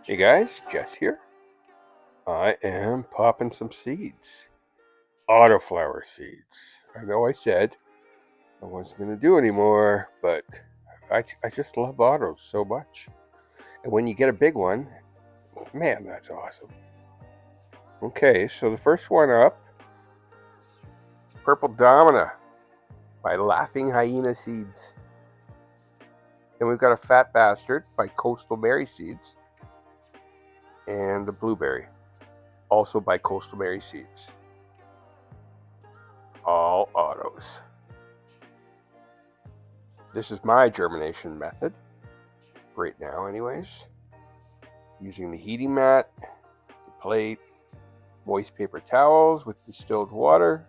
Hey guys, Jess here. I am popping some seeds. Autoflower seeds. I know I said I wasn't going to do anymore, but I just love autos so much. And when you get a big one, man, that's awesome. Okay, so the first one up, Purple Domina by Laughing Hyena Seeds. And we've got a Fat Bastard by Coastal Berry Seeds. And the Blueberry, also by Coastal Berry Seeds. All autos. This is my germination method, right now anyways. Using the heating mat, the plate, moist paper towels with distilled water,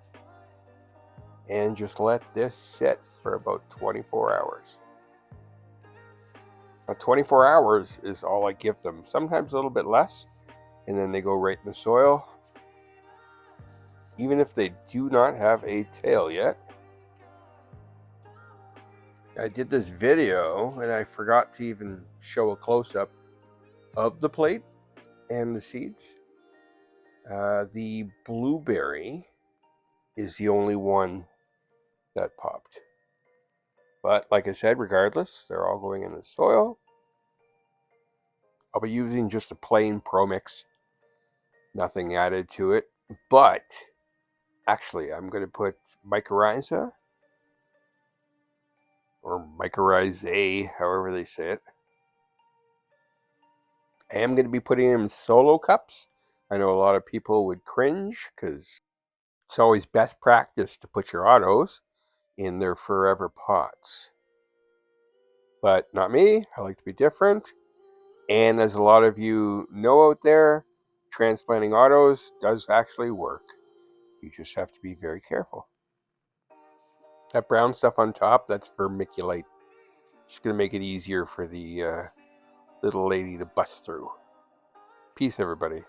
and just let this sit for about 24 hours. Now 24 hours is all I give them, sometimes a little bit less, and then they go right in the soil. Even if they do not have a tail yet. I did this video and I forgot to even show a close-up of the plate and the seeds. The blueberry is the only one that popped. But like I said, regardless, they're all going in the soil. I'll be using just a plain Pro Mix, nothing added to it. But actually, I'm going to put mycorrhiza, or mycorrhizae, however they say it. I am going to be putting them in solo cups. I know a lot of people would cringe because it's always best practice to put your autos in their forever pots. But not me. I like to be different. And as a lot of you know out there, transplanting autos does actually work. You just have to be very careful. That brown stuff on top, that's vermiculite. Just going to make it easier for the little lady to bust through. Peace, everybody.